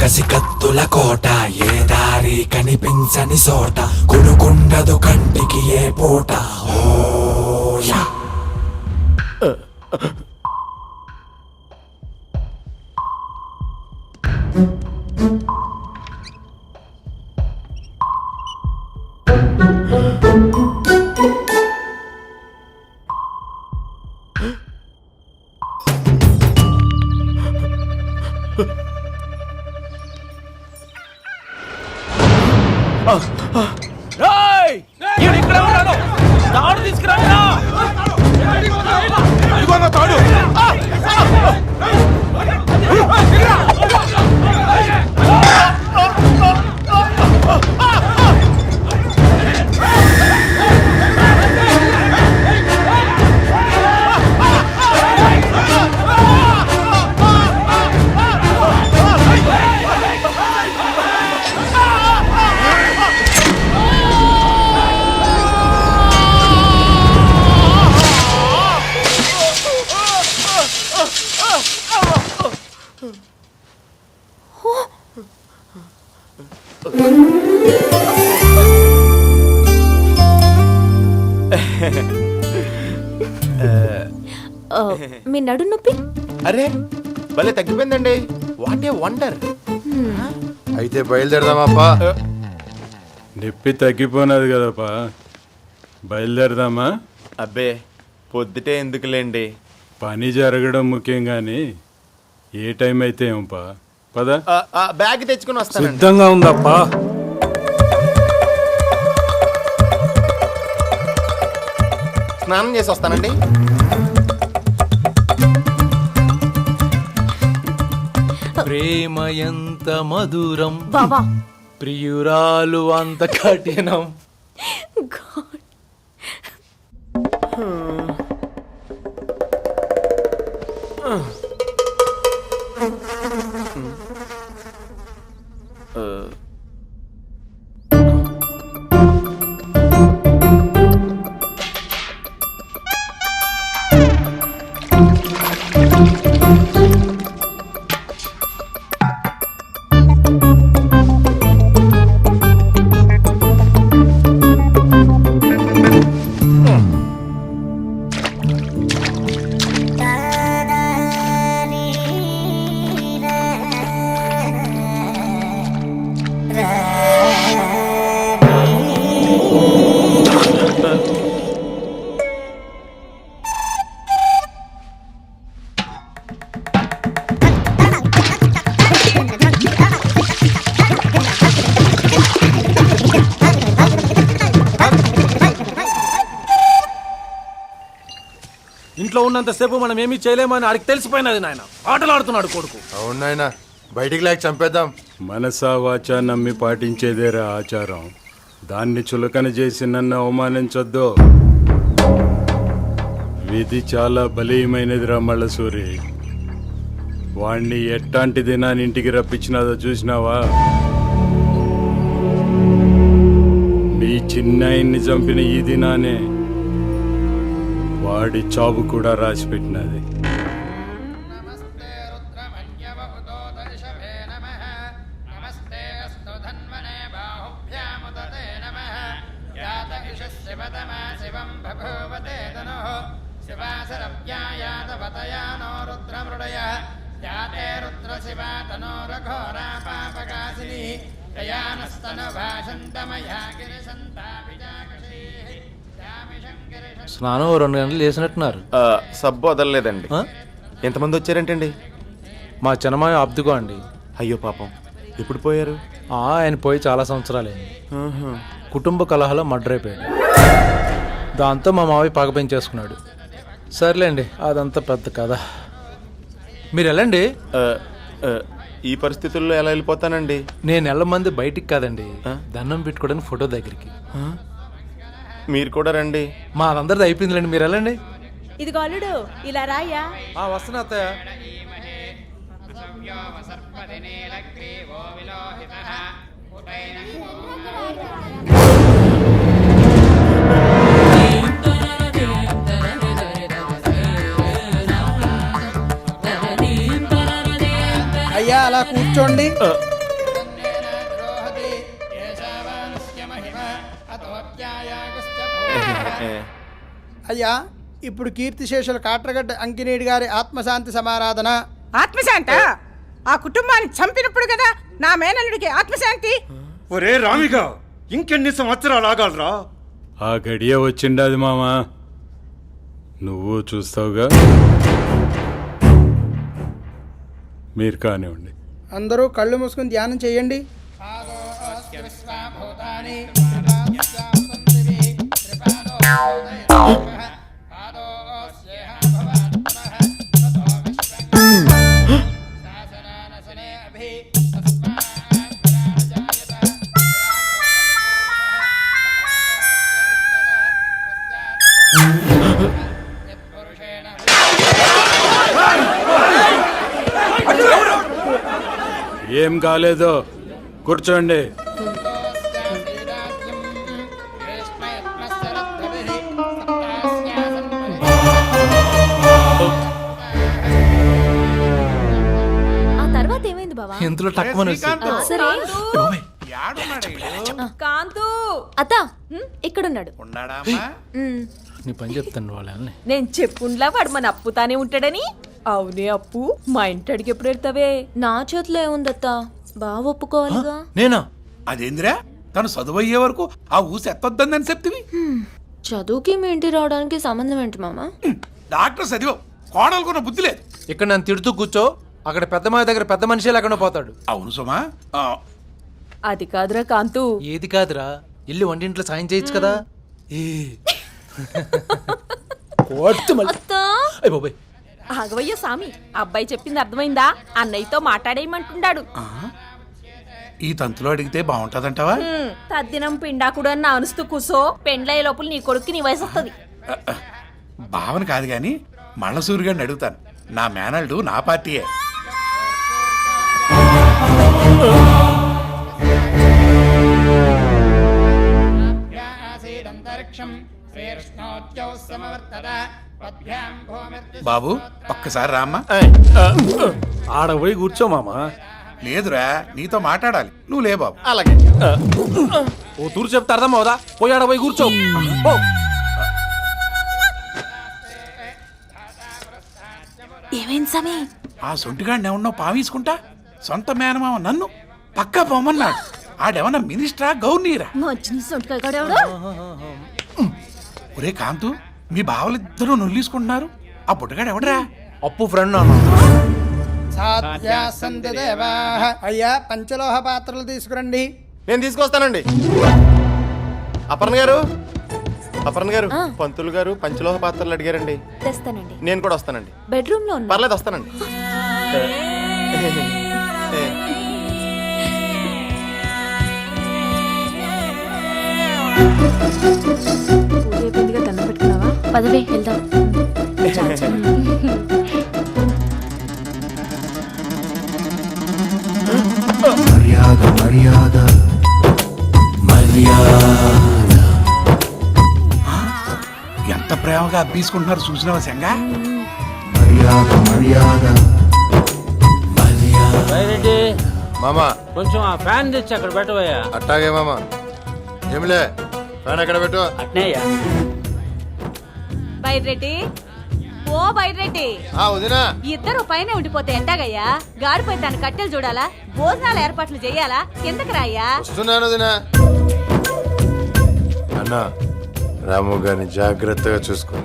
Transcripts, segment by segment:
కసి కత్తుల కోట, ఏ దారి కనిపించని సోట, కొనుకుండదు కంటికి ఏ పూట. ఓయా మీ నడు నొప్పి అరే భలే తగ్గిపోయిందండి. What a wonder. అయితే బయలుదేరదామా? నొప్పి తగ్గిపోయినది కదపా, బయలుదేరదామా? అబ్బే పొద్దుటే ఎందుకులేండి, పని జరగడం ముఖ్యం గాని ఏ టైం అయితే ఏంపా. పద, బ్యాగ్ తెచ్చుకుని వస్తాను. సిద్ధంగా ఉందప్పా. స్నానం చేసి వస్తానండి. ప్రేమ ఎంత మధురం, బాబా ప్రియురాలు అంత కఠినం. ఇంట్లో ఉన్నంతసేపు మనం ఏమీ చేయలేమని ఆడికి తెలిసిపోయినది నాయన. ఆటలాడుతున్నాడు కొడుకు. అవును నాయన, బయటికి లేక చంపేద్దాం. మనసా వాచా నమ్మి పాటించేదేరా ఆచారం. దాన్ని చులకన చేసి నన్ను అవమానించొద్దు. విధి చాలా బలీయమైనదిరా మల్లసూరి. వాణ్ణి ఎట్టాంటి దినాన్ని ఇంటికి రప్పించినాదో చూసినావా? మీ చిన్నాయన్ని చంపిన ఈ దినానే వాడి చావు కూడా రాసి పెట్టినది. స్నానం 2 గంటలు చేసినట్టున్నారు. సబ్బు వదలలేదండి. ఎంతమంది వచ్చారంటండి? మా చిన్నమాయ అబ్దుకో అండి. అయ్యో పాపం, ఎప్పుడు పోయారు? ఆయన పోయి చాలా సంవత్సరాలైంది. కుటుంబ కలహాలో మర్డర్ అయిపోయాడు. దాంతో మా మావయ్య పగ పెంచేసుకున్నాడు. సర్లేండి, అదంతా పెద్ద కథ. మీరు వెళ్ళండి. ఈ పరిస్థితుల్లో ఎలా వెళ్ళిపోతానండి? నేను వెళ్ళమంది బయటికి కాదండి, దండం పెట్టుకోవడానికి ఫోటో దగ్గరికి. మీరు కూడా రండి. మా అందరిది అయిపోయిందిలేండి, మీరు వెళ్ళండి. ఇది గోలుడు ఇలా రాయ్యా. వస్తున్నా అత్తయ్య. అలా కూర్చోండి. అయ్యా, ఇప్పుడు కీర్తిశేషుల కాట్రగడ్డ అంకినేడి గారి ఆత్మశాంతి సమారాధన. ఆత్మశాంత? ఆ కుటుంబాన్ని చంపినప్పుడు కదా నా మేనల్లుడికి ఆత్మశాంతి. ఒరే రామిగా, ఇంకెన్ని సంవత్సరాలు ఆగాలరా? ఆ గడియ వచ్చిండది మామా, నువ్వు చూస్తావుగా. మీరు కానివ్వండి. అందరూ కళ్ళు మూసుకుని ధ్యానం చేయండి. ఏం కాలేదో కూర్చోండి. ఆ తర్వాత ఏమైంది బావా? ఇంతలో టక్కుమని సరే కాంతు అత్త ఇక్కడున్నాడు. నీ పని చెప్తాను వాళ్ళని. నేను చెప్పుండ్లా వాడు మన అప్పుతానే ఉంటాడని. అవునే అప్పు, మా ఇంటికి ఎప్పుడు వెళ్తావే? నా చేతిలో ఏముందత్త, బాగా ఒప్పుకోవాలిగా. నేనా? అదేందిరా, తను చదువు అయ్యే వరకు ఆ ఊసి ఎత్తొద్దని చెప్తివి. చదువుకి మీ ఇంటి రావడానికి సంబంధం ఏంటి మామ? డాక్టర్ చదివావు, కోడలుకున్న బుద్ధి లేదు. ఇక్కడ నన్ను తిడుతూ కూర్చో, అక్కడ పెద్ద మాయ దగ్గర పెద్ద మనిషి లేకుండా పోతాడు. అవును సుమా. అది కాదురా కాంతు. ఏది కాదురా, ఇల్లు వంటింట్లో సాయం చేయొచ్చు కదా. అత్త బాబాయ్, ఆగవయ్య సామి, అబ్బాయి చెప్పింది అర్థమైందా? అన్నయ్యతో మాట్లాడేయమంటున్నాడు. ఈ తంతులో అడిగితే బాగుంటదంటావా? తద్దినం పిండాకుడు అని అనుస్తూ కూసో, పెండ్లయ్యే లోపల నీ కొడుక్కి నీ వయసు వస్తుంది. భావన కాదు గాని మళ్ళ సూర్యుగాడిని అడుగుతాను. నా మేనల్డు నా పార్టీయే. బాబు ఒక్కసారి రామ్మా. ఆడ పోయి కూర్చో మామా. లేదురా, నీతో మాట్లాడాలి. నువ్వు లే బాబు. అలాగే. ఓ తూరు చెప్తే అర్థం అవుదా? పోయి ఆడ పోయి కూర్చో. ఏమైంది సామి? ఆ సొంటిగాడిని ఏమన్నా పావీసుకుంటా సొంత మేనమామ నన్ను పక్కా పోమన్నాడు. ఆడేమన్నా మినిస్టరా గవర్నీరా? మంచి సొంటకాయగాడెవడో. ఒరే కాంతు, మీ బావలిద్దరూ నొల్లీసుకుంటున్నారు. ఆ బుట్టగాడు ఎవడరా? అప్పు ఫ్రెండ్ అన్న. అయ్యా, పంచలోహ పాత్రలు తీసుకురండి. నేను తీసుకొస్తానండి. అపర్ణ గారు, అపర్ణ గారు, పంతులు గారు పంచలోహ పాత్రలు అడిగారండి. తెస్తానండి. నేను కూడా వస్తానండి. బెడ్రూమ్ లో ఉన్నా. పర్లేదు, వస్తానండి. పూజ దండం పెట్టుకున్నావా? పదవే వెళ్దాం. మర్యాద మర్యాద మర్యాద. ఎంత ప్రేమగా అబ్బీసుకుంటున్నారు చూసినావా సంగా? మర్యాద మర్యాద మర్యాద. మామా కొంచెం ఆ ఫ్యాన్ తెచ్చి అక్కడ పెట్టవయ్యా. అట్టాగే మామా. ఏమిలే, ఫ్యాన్ ఎక్కడ పెట్టు. అట్నేయ్యా. బైరెడ్డి, ఓ బైరెడ్డి, వదినా. ఇద్దరు పైన ఉండిపోతే ఎట్టాగయ్యా? గాడిపోయి తన కట్టెలు చూడాలా? భోజనాలు ఏర్పాట్లు చేయాలా? కిందకి రాయ్యా. వస్తున్నాను వదినా. అన్నా, రాము గారిని జాగ్రత్తగా చూసుకో.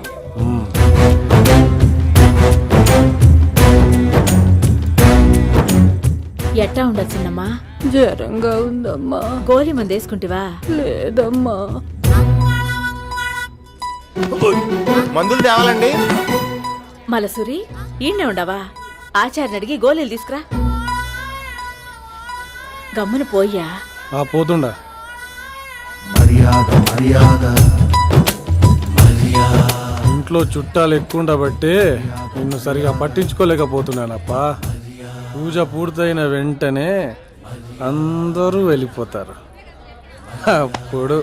ఎట్టా ఉండొచ్చిందమ్మా? జ్వరంగా ఉందమ్మా. గోళీ మంది వేసుకుంటివా? లేదమ్మా. మందులు తేవాలండి. మలసూరి, ఈయనే ఉండవా? ఆచార్ని అడిగి గోళీలు తీసుకురా. గమ్మున పోయ్యా. పోతుండా. మర్యాద మర్యాద మర్యాద. ఇంట్లో చుట్టాలు ఎక్కువ ఉండబట్టి నిన్ను సరిగా పట్టించుకోలేకపోతున్నానప్పా. పూజ పూర్తయిన వెంటనే అందరూ వెళ్ళిపోతారు. అప్పుడు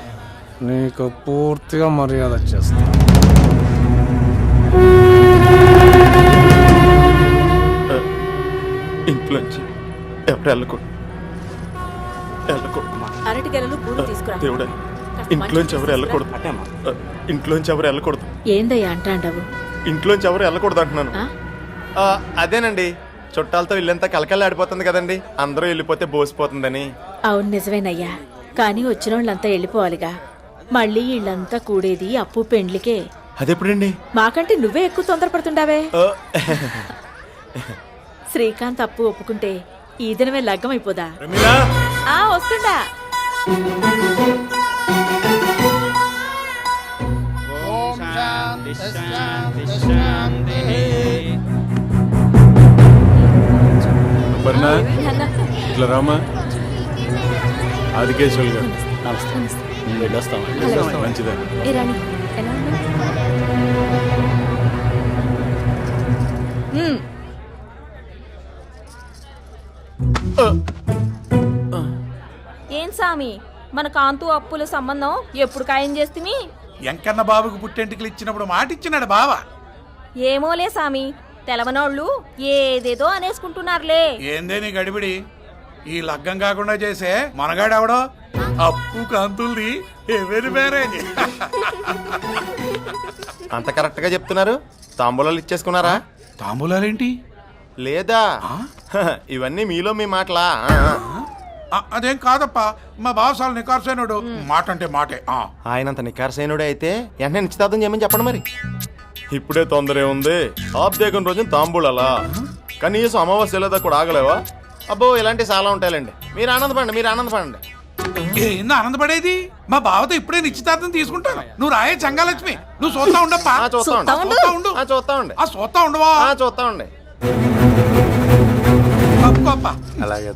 నీకు పూర్తిగా మర్యాద చేస్తా. ఇంట్లోంచి ఎవరు వెళ్ళకూడదు అరటి గెలలు పూలు తీసుకురా. దేవుడా, ఇంట్లోంచి ఎవరు వెళ్ళకూడదు. ఇంట్లోంచి ఎవరు వెళ్ళకూడదు. ఏందయ్యా అంటాండవు? ఇంట్లోంచి ఎవరు వెళ్ళకూడదు అంటున్నాను. అదేనండి, చుట్టాలతో ఇల్లంతా కలకల్లాడిపోతుంది కదండి, అందరూ వెళ్ళిపోతే బోసిపోతుందని. అవును నిజమేనయ్యా, కానీ వచ్చిన వాళ్ళంతా వెళ్ళిపోవాలిగా. మళ్ళీ వీళ్ళంతా కూడేది అప్పు పెండ్లికే. అదెప్పుడండి? మాకంటే నువ్వే ఎక్కువ తొందరపడుతుండావే. శ్రీకాంత్ అప్పు ఒప్పుకుంటే ఈ దినమే లగ్గం అయిపోదా? వస్తుండా. ఓం శాంతి శాంతి శాంతి. అపర్ణ, ఇట్లా రామా. ఆదికేశ్వర్ గారు మంచిదండి. ఏ రాణి, ఎలా ఉన్నావ్? ఏం సామి, మన కాంతు అప్పుల సంబంధం ఎప్పుడు ఖాయం చేస్తుంది? ఎంకన్న బాబుకు పుట్టెంటికలు ఇచ్చినప్పుడు మాట ఇచ్చినాడు బావ. ఏమోలే సామి, తెలవనోళ్ళు ఏదేదో అనేసుకుంటున్నారులే. ఏందే నీ గడిబిడి? ఈ లగ్గం కాకుండా చేసే మనగాడెవడో అప్పు కాంతుల్ది ఎవరి మ్యారేజ్. అంత కరెక్ట్ గా చెప్తున్నారు. తాంబూలాలు ఇచ్చేసుకున్నారా? తాంబూలాలేంటి? లేదా ఇవన్నీ మీలో మీ మాటలా? అదేం కాదప్ప, మా బావసాలు నికార్సైనడు. మాట అంటే మాటే. ఆయనంత నికార్సైనుడే అయితే వెంటనే నిశ్చితార్థం చేయమని చెప్పండి మరి. ఇప్పుడే తొందరే ఉంది. ఆబ్దేకం రోజున తాంబూలాలా? కనీసం అమావాస్య లేదా కూడా ఆగలేవా? అబ్బో, ఇలాంటివి చాలా ఉంటాయిలేండి. మీరు ఆనందపడండి. ఏందో ఆనందపడేది? మా బావతో ఇప్పుడే నిశ్చితార్థం తీసుకుంటాను. నువ్వు రాయే చంగాలక్ష్మి, నువ్వు చూస్తా ఉండప్పా. చూస్తా ఉండవా? చూస్తా ఉండే. తప్పుకోప్ప. అలాగే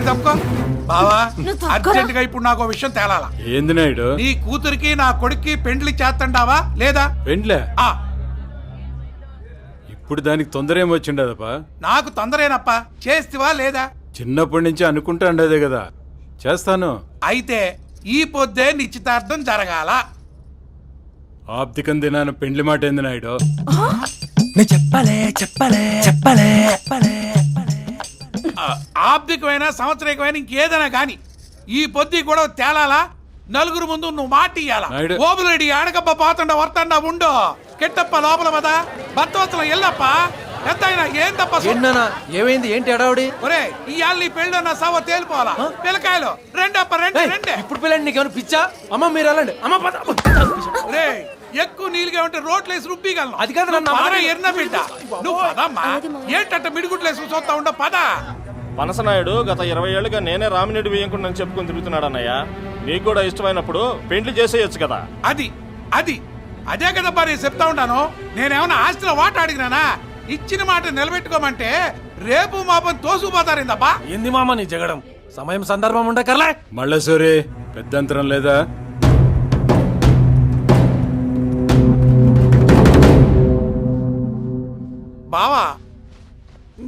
తప్పుకో బావా. అర్జెంట్ గా ఇప్పుడు నాకు విషయం తేలాలా. ఏంది నాయుడు? నీ కూతురికి నా కొడుక్కి పెండ్లి చేస్తండావా లేదా? పెండ్లే? ఇప్పుడు దానికి తొందర ఏమొచ్చిండదప్పా? నాకు తొందరేనప్పా. చేస్తివా లేదా? చిన్నప్పటి నుంచి అనుకుంటా ఉండేదే కదా. చేస్తాను. అయితే ఈ పొద్దే నిశ్చితార్థం జరగాల. ఆప్తికం దినాన పెండ్లి మాట ఏంది నాయుడు? ఆబ్దికమైన సంవత్సరికమైన ఇంకేదైనా గాని ఈ పొద్దు కూడా తేలాలా. నలుగురు ముందు నువ్వు మాట ఇయ్యాలా. ఓబులేడి ఆడకప్ప పోతుండ వర్తండా ఉండు. కెట్టప్ప లోపల పదా. భర్తవత్సలం ఎల్లప్ప. ఎంత అయినా ఏం తప్ప. ఏమైంది? ఏంటి అడావుడి? ఒరే, ఇవాళ నీ పెళ్ళి నా సవ తేలిపోవాలా. పిల్లకాయలు రెండప్ప రెండే. ఇప్పుడు పిల్లండి, నీకేమైనా పిచ్చా? అమ్మ మీరు వెళ్ళండి. అమ్మ రే, ఎక్కువ నీళ్ళుగా ఉంటే రోట్లేసి రుబ్బిగలను. అది కాదు ఎర్న బిడ్డ. నువ్వు పదమ్మా. ఏంటంట మిడిగుట్లేసి చూస్తా ఉండ పద. పనసనాయుడు గత 20 ఏళ్ళుగా నేనే రామినేడు వేయకుండా చెప్పుకొని తిరుగుతున్నాడు అన్నయ్య. నీకు కూడా ఇష్టమైనప్పుడు పెండ్లి చేసేయచ్చు కదా. అదే కదబ్బా నేను చెప్తా ఉంటాను. నేనేమన్నా ఆస్తిలో వాట అడిగినానా? ఇచ్చిన మాట నిలబెట్టుకోమంటే రేపు మాపని తోసుకుపోతారిందబ్బా. ఏంది మామ నీ జగడం? సమయం సందర్భం ఉండకర్లే. మళ్ళసూరి పెద్దంతరం లేదా? బావా,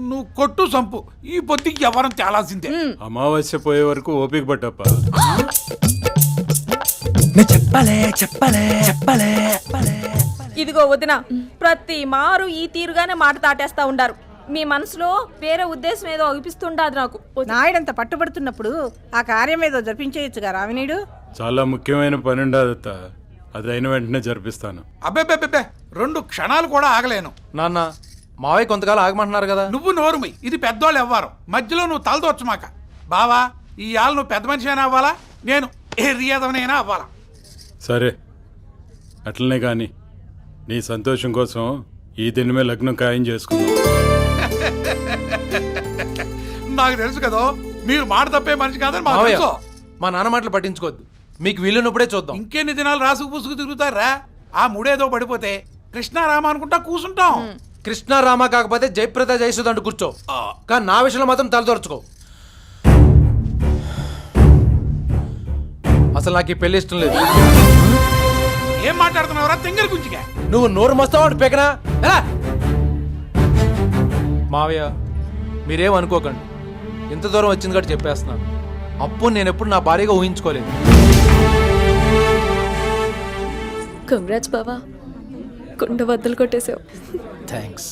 నువ్వు కొట్టు సంపు. ఈ పొద్దుకి ఎవరం తేలాల్సిందే. అమావాస్య పోయే వరకు ఓపిక పట్టప్ప. ఇదిగో వదిన, ప్రతి మారు ఈ తీరుగానే మాట తాటేస్తా ఉండారు. మీ మనసులో వేరే ఉద్దేశం ఏదో అనిపిస్తుండదు నాకు. నాయుడంత పట్టుబడుతున్నప్పుడు ఆ కార్యం ఏదో జరిపించేయచ్చుగా రావినీడు. చాలా ముఖ్యమైన పని ఉండదత్త. అది అయిన వెంటనే జరిపిస్తాను. అబ్బే 2 క్షణాలు కూడా ఆగలేను. నాన్న, మావయ్య కొంతకాలం ఆగమంటున్నారు కదా. నువ్వు నోరుమి. ఇది పెద్దోళ్ళు ఎవ్వరు. మధ్యలో నువ్వు తలదొచ్చమాక. బావా, ఈ ఆళ్ళు నువ్వు పెద్ద మనిషి అయినా అవ్వాలా, నేను ఏరియదవనైనా అవ్వాలా. సరే, అట్లనే కానీ నీ సంతోషం కోసం ఈ దినమే లగ్నం ఖాయం చేసుకున్నాం. నాకు తెలుసు కదా మీరు మాట తప్పే మనిషి కాదని మాకు మావయ్య, తెలుసు. మా నాన్న మాటలు పట్టించుకోవద్దు. మీకు వీలున్నప్పుడే చూద్దాం. ఇంకెన్ని దినాలు రాసుకు పూసుకు తిరుగుతారా? ఆ మూడేదో పడిపోతే కృష్ణారామ అనుకుంటా కూసుంటాం. కృష్ణ రామ కాకపోతే జయప్రద జయసుధ అంటూ కూర్చో. కానీ నా విషయంలో మాత్రం తలదొరచుకో. అసలు నాకు ఈ పెళ్లి ఇష్టం లేదు. ఏం మాట్లాడుతున్నావురా తింగర్ గుంజిగా? నువ్వు నోరు మస్తావు పెకనా. మావయ్య, మీరేం అనుకోకండి. ఇంత దూరం వచ్చింది కాబట్టి చెప్పేస్తున్నాను. అప్పు నేను ఎప్పుడు నా భార్యగా ఊహించుకోలేదు. కంగ్రాట్స్ బావా, కుండ బద్దలు కొట్టేసావు. థ్యాంక్స్.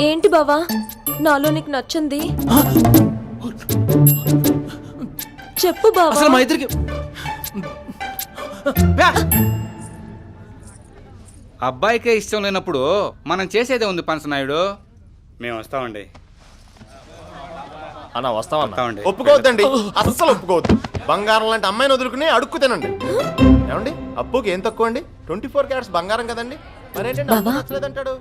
ఏంటి బావా నాలో నీకు నచ్చింది చెప్పు బావా. అసలు మా ఇద్దరికి అబ్బాయికే ఇష్టం లేనప్పుడు మనం చేసేదే ఉంది పనసనాయుడు. మేము వస్తామండి. అన్న వస్తామన్నా. వస్తామండి. ఒప్పుకోవద్దండి, అస్సలు ఒప్పుకోవద్దు. బంగారం లాంటి అమ్మాయిని వదులుకుని అడుక్కు తినండి. ఏమండి అప్పుకి ఏం తక్కువ అండి? 24 క్యారెట్స్ బంగారం కదండి. మరేంటండి అప్పు నచ్చలేదంటాడు?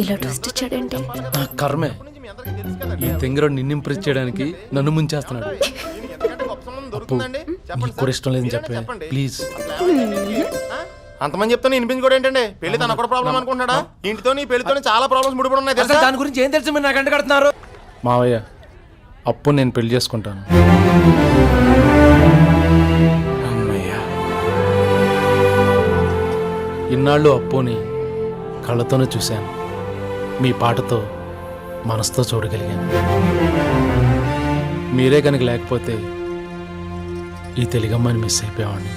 ఇలా ట్విస్ట్ ఇచ్చాడేంటి? నా కర్మే. మీ అందరికీ తెలుసు కదండి. ఈ తెంగరోడు నిన్ను ఇంప్రెస్ చేయడానికి నన్ను ముంచేస్తున్నాడు. దీనికి ఎంతకంటే గొప్ప సంబంధం దొరుకుతుందండి? చెప్పండి నీకు కూడా ఇష్టం లేదని మీరైనా చెప్పే. చెప్పండి. ప్లీజ్. అసలు ఏమైంది? ఆ? అంతమంది చెప్తాను వినిపించుకోవడం ఏంటండి? పెళ్లి తన కూడా ప్రాబ్లం అనుకుంటున్నాడా? ఇంటితో నీ పెళ్లితో చాలా ప్రాబ్లమ్స్ ముడిపడి ఉన్నాయి అసలు తెలుసా? దాని గురించి ఏం తెలుసు మీరు నాకు అంట కడుతున్నారు? మావయ్య అప్పు నేను పెళ్లి చేసుకుంటాను. అమ్మయ్యా. ఇన్నాళ్ళు అప్పుని కళ్ళతోనే చూశాను, మీ పాటతో మనసుతో చూడగలిగాను. మీరే కనుక లేకపోతే ఈ తెలుగమ్మని మిస్ అయిపోయావాడిని.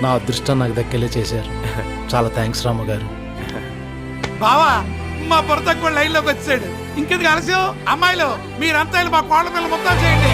నా అదృష్టం నాకు దక్కేలే చేశారు. చాలా థ్యాంక్స్ రాము గారు. బావా మా భర్త కూడా లైన్ లోకి వచ్చాడు. ఇంకెందుకు ఆలస్యం? అమ్మాయిలు మీరంతా వెళ్ళి మా కోళ్ళ పిల్లలు మొత్తం చేయండి.